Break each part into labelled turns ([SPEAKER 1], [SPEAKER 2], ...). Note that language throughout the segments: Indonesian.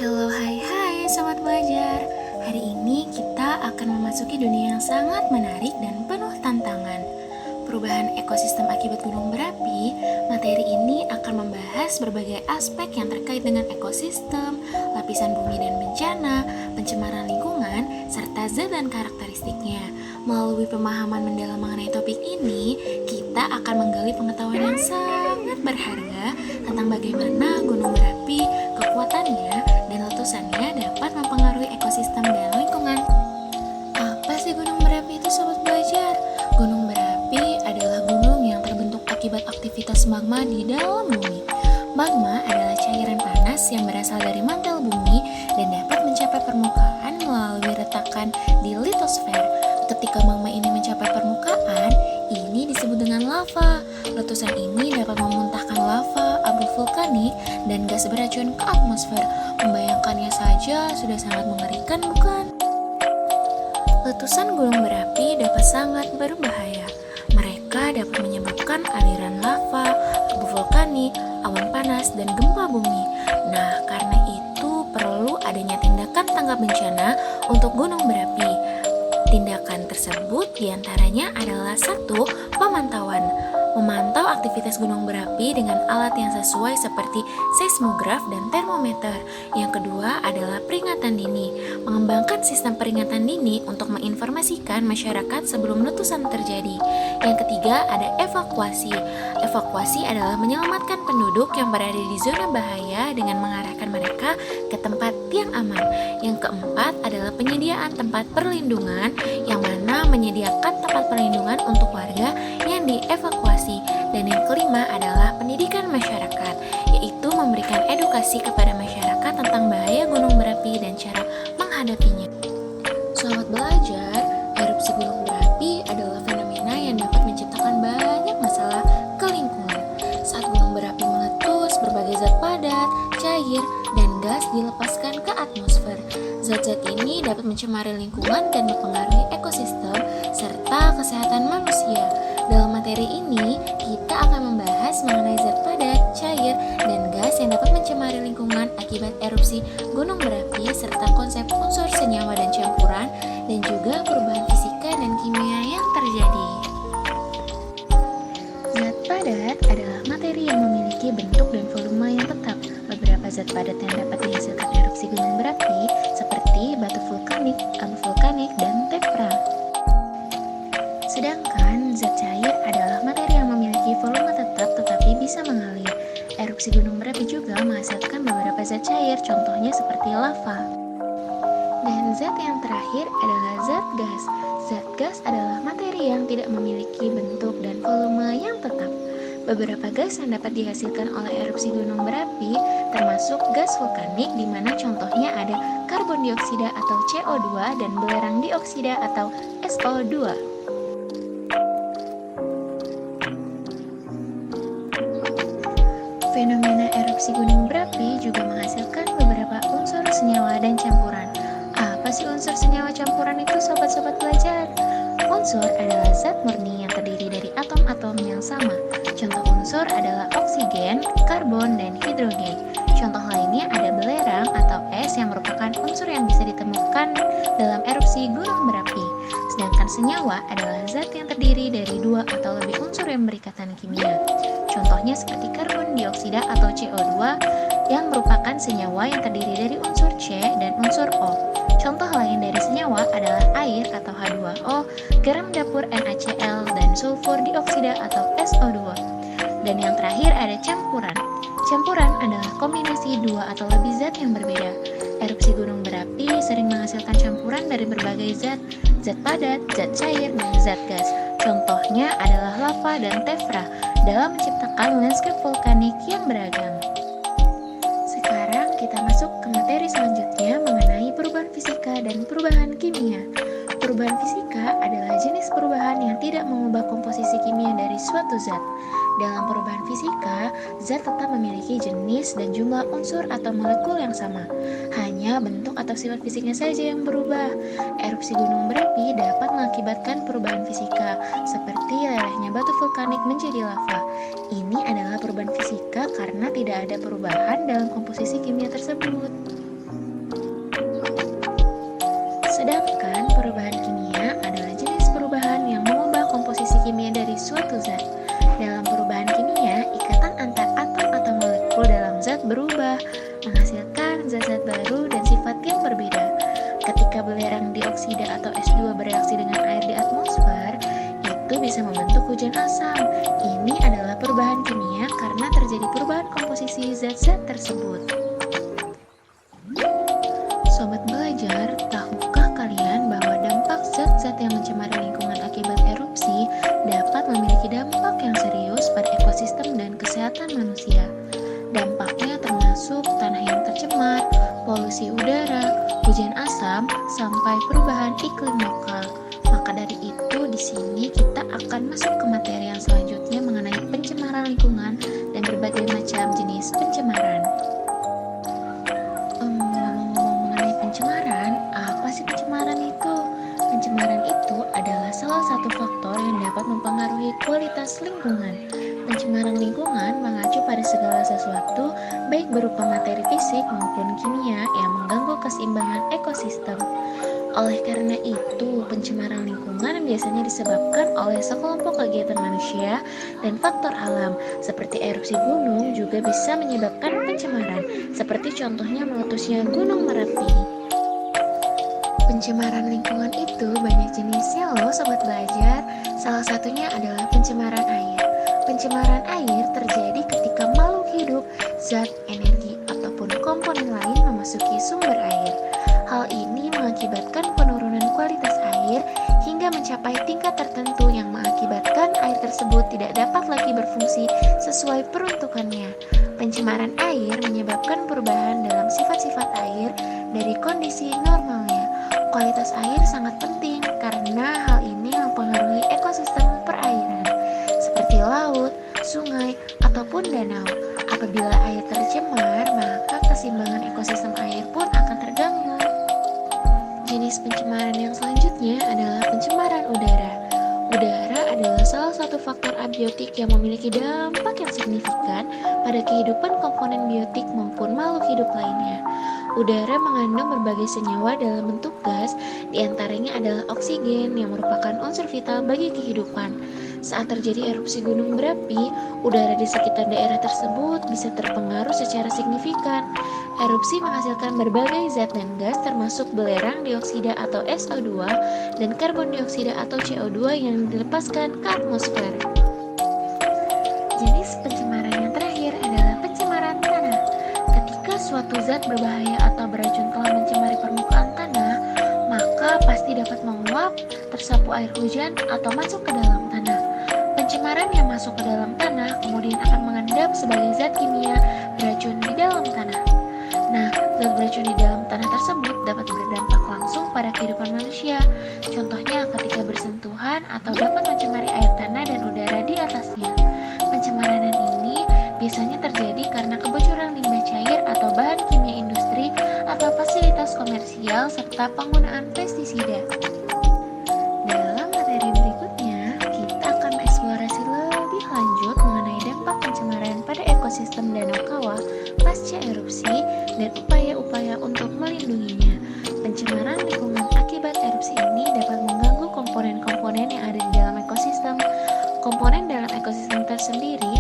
[SPEAKER 1] Halo, hai Sobat Belajar. Hari ini kita akan memasuki dunia yang sangat menarik dan penuh tantangan. Perubahan ekosistem akibat gunung berapi. Materi ini akan membahas berbagai aspek yang terkait dengan ekosistem, lapisan bumi dan bencana, pencemaran lingkungan, serta zat dan karakteristiknya. Melalui pemahaman mendalam mengenai topik ini, kita akan menggali pengetahuan yang sangat berharga tentang bagaimana gunung berapi, kekuatannya, dan letusannya dapat mempengaruhi ekosistem dan lingkungan. Apa sih gunung berapi itu, Sobat Belajar? Gunung berapi adalah gunung yang terbentuk akibat aktivitas magma di dalam bumi. Magma adalah cairan panas yang berasal dari mantel bumi dan dapat mencapai permukaan melalui retakan di litosfer. Ketika magma ini mencapai permukaan, ini disebut dengan lava. Letusan ini dapat memuntahkan lava, abu vulkanik, dan gas beracun ke atmosfer. Membayangkannya saja sudah sangat mengerikan, bukan? Letusan gunung berapi dapat sangat berbahaya. Mereka dapat menyebabkan aliran lava, abu vulkanik, awan panas, dan gempa bumi. Nah, karena itu perlu adanya tindakan tanggap bencana untuk gunung berapi. Tindakan tersebut diantaranya adalah 1. Pemantauan. Memantau aktivitas gunung berapi dengan alat yang sesuai seperti seismograf dan termometer. Yang kedua adalah peringatan dini. Mengembangkan sistem peringatan dini untuk menginformasikan masyarakat sebelum letusan terjadi. Yang ketiga ada evakuasi. Evakuasi adalah menyelamatkan penduduk yang berada di zona bahaya dengan mengarahkan mereka ke tempat yang aman. Yang keempat adalah penyediaan tempat perlindungan, yang mana menyediakan tempat perlindungan untuk warga yang dievakuasi. Dan yang kelima adalah pendidikan masyarakat, yaitu memberikan edukasi kepada masyarakat tentang bahaya gunung berapi dan cara menghadapinya. Selamat belajar, erupsi gunung berapi adalah fenomena yang dapat menciptakan banyak masalah ke lingkungan. Saat gunung berapi meletus, berbagai zat padat, cair, dan gas dilepaskan ke atmosfer. Zat-zat ini dapat mencemari lingkungan dan mempengaruhi ekosistem serta kesehatan manusia. Dalam materi ini, kita akan membahas mengenai zat padat, cair, dan gas yang dapat mencemari lingkungan akibat erupsi gunung berapi serta konsep unsur senyawa dan campuran, dan juga perubahan fisika dan kimia yang terjadi. Zat padat adalah materi yang memiliki bentuk dan volume yang tetap. Beberapa zat padat yang dapat dihasilkan erupsi gunung berapi seperti batu vulkanik, abu vulkanik, dan tefra. Sedangkan zat cair adalah materi yang memiliki volume tetap tetapi bisa mengalir. Erupsi gunung berapi juga menghasilkan beberapa zat cair, contohnya seperti lava. Dan zat yang terakhir adalah zat gas. Zat gas adalah materi yang tidak memiliki bentuk dan volume yang tetap. Beberapa gas yang dapat dihasilkan oleh erupsi gunung berapi termasuk gas vulkanik, di mana contohnya ada karbon dioksida atau CO2 dan belerang dioksida atau SO2. Fenomena erupsi gunung berapi juga menghasilkan beberapa unsur senyawa dan campuran. Apa sih unsur senyawa campuran itu, sobat-sobat belajar? Unsur adalah zat murni yang terdiri dari atom-atom yang sama. Contoh unsur adalah oksigen, karbon, dan hidrogen. Contoh lainnya ada belerang atau es yang merupakan unsur yang bisa ditemukan dalam erupsi gunung berapi. Sedangkan senyawa adalah zat yang terdiri dari 2 atau lebih unsur yang berikatan kimia. Contohnya seperti karbon dioksida atau CO2 yang merupakan senyawa yang terdiri dari unsur C dan unsur O. Contoh lain dari senyawa adalah air atau H2O, garam dapur NaCl, dan sulfur dioksida atau SO2. Dan yang terakhir ada campuran. Campuran adalah kombinasi 2 atau lebih zat yang berbeda. Erupsi gunung berapi sering menghasilkan campuran dari berbagai zat padat, zat cair, dan zat gas. Contohnya adalah lava dan tefra dalam menciptakan lanskap vulkanik yang beragam. Sekarang kita masuk ke materi selanjutnya mengenai perubahan fisika dan perubahan kimia. Perubahan fisika adalah jenis perubahan yang tidak mengubah komposisi kimia dari suatu zat. Dalam perubahan fisika, zat tetap memiliki jenis dan jumlah unsur atau molekul yang sama. Hanya bentuk atau sifat fisiknya saja yang berubah. Erupsi gunung berapi dapat mengakibatkan perubahan fisika, seperti lelehnya batu vulkanik menjadi lava. Ini adalah perubahan fisika karena tidak ada perubahan dalam komposisi kimia tersebut. kimia dari suatu zat. Dalam perubahan kimia, ikatan antar atom atau molekul dalam zat berubah, menghasilkan zat-zat baru dan sifat yang berbeda. Ketika belerang dioksida atau S2 bereaksi dengan air di atmosfer, itu bisa membentuk hujan asam. Ini adalah perubahan kimia karena terjadi perubahan komposisi zat-zat tersebut. Sobat belajar, tahukah kalian bahwa dampak zat-zat yang mencemari lingkungan akibat erupsi dapat memiliki dampak yang serius pada ekosistem dan kesehatan manusia? Dampaknya termasuk tanah yang tercemar, polusi udara, hujan asam, sampai perubahan iklim lokal. Maka dari itu, di sini kita akan masuk ke materi yang selanjutnya mengenai pencemaran lingkungan dan berbagai macam jenis pencemaran. Ngomong-ngomong mengenai pencemaran, apa sih pencemaran itu? Pencemaran itu adalah salah satu faktor yang dapat mempengaruhi kualitas lingkungan. Pencemaran lingkungan mengacu pada segala sesuatu, baik berupa materi fisik maupun kimia yang mengganggu keseimbangan ekosistem. Oleh karena itu, pencemaran lingkungan biasanya disebabkan oleh sekelompok kegiatan manusia dan faktor alam, seperti erupsi gunung juga bisa menyebabkan pencemaran, seperti contohnya meletusnya Gunung Merapi. Pencemaran lingkungan itu banyak jenisnya loh Sobat Belajar. Salah satunya adalah pencemaran air. Pencemaran air terjadi ketika makhluk hidup, zat, energi, ataupun komponen lain memasuki sumber air. Hal ini mengakibatkan penurunan kualitas air hingga mencapai tingkat tertentu yang mengakibatkan air tersebut tidak dapat lagi berfungsi sesuai peruntukannya. Pencemaran air menyebabkan perubahan dalam sifat-sifat air dari kondisi normalnya. Kualitas air sangat penting karena hal ini mempengaruhi ekosistem perairan seperti laut, sungai, ataupun danau. Apabila air tercemar, maka keseimbangan ekosistem air pun akan terganggu. Jenis pencemaran yang selanjutnya adalah pencemaran udara. Udara adalah salah satu faktor abiotik yang memiliki dampak yang signifikan pada kehidupan komponen biotik maupun makhluk hidup lainnya. Udara mengandung berbagai senyawa dalam bentuk gas, diantaranya adalah oksigen yang merupakan unsur vital bagi kehidupan. Saat terjadi erupsi gunung berapi, udara di sekitar daerah tersebut bisa terpengaruh secara signifikan. Erupsi menghasilkan berbagai zat dan gas termasuk belerang dioksida atau SO2 dan karbon dioksida atau CO2 yang dilepaskan ke atmosfer. Jenis pencemaran yang terakhir adalah pencemaran tanah. Ketika suatu zat berbahaya atau beracun telah mencemari permukaan tanah, maka pasti dapat menguap, tersapu air hujan, atau masuk ke dalam tanah. Pencemaran yang masuk ke dalam tanah kemudian akan mengendap sebagai zat kimia beracun di dalam tanah. Nah, zat beracun di dalam tanah tersebut dapat berdampak langsung pada kehidupan manusia. Contohnya ketika bersentuhan atau dapat mencemari air tanah dan udara di atasnya. Pencemaran ini biasanya terjadi karena kebocoran limbah cair atau bahan kimia industri atau fasilitas komersial serta penggunaan pestisida. Dalam materi berikutnya, kita akan mengeksplorasi lebih lanjut mengenai dampak pencemaran pada ekosistem Danau Kawah pasca erupsi dan upaya-upaya untuk melindunginya. Pencemaran lingkungan akibat erupsi ini dapat mengganggu komponen-komponen yang ada di dalam ekosistem. Komponen dalam ekosistem tersendiri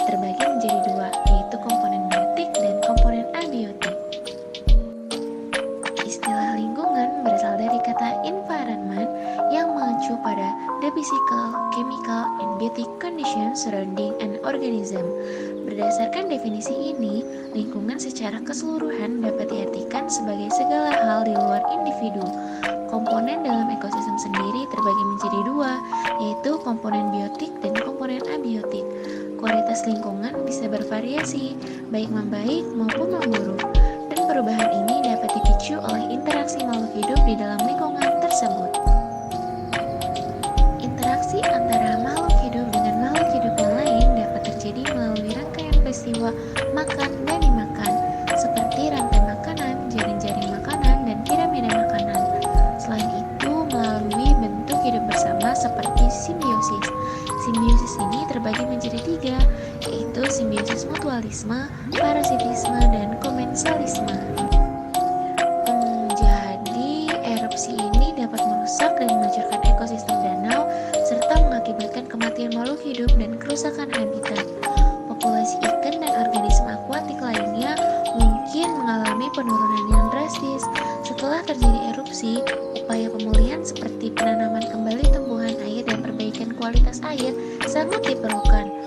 [SPEAKER 1] terbagi menjadi dua, yaitu komponen biotik dan komponen abiotik. Istilah lingkungan berasal dari kata environment yang mengacu pada the physical, chemical, and biotic conditions surrounding an organism. Berdasarkan definisi ini, lingkungan secara keseluruhan dapat diartikan sebagai segala hal di luar individu. Komponen dalam ekosistem sendiri terbagi menjadi dua, yaitu komponen biotik dan komponen abiotik. Kualitas lingkungan bisa bervariasi, baik membaik maupun memburuk, dan perubahan ini dapat dipicu oleh interaksi makhluk hidup di dalam lingkungan tersebut. Interaksi antara makhluk hidup dengan makhluk hidup yang lain dapat terjadi melalui rangkaian peristiwa makan dan dimakan, seperti rantai makanan, jaring-jaring makanan, dan piramida makanan. Selain itu, melalui bentuk hidup bersama seperti simbiosis. Simbiosis ini terbagi menjadi tiga, yaitu simbiosis mutualisme, parasitisme, dan komensalisme. kematian makhluk hidup dan kerusakan habitat. Populasi ikan dan organisme akuatik lainnya mungkin mengalami penurunan yang drastis. Setelah terjadi erupsi, upaya pemulihan seperti penanaman kembali tumbuhan air dan perbaikan kualitas air sangat diperlukan.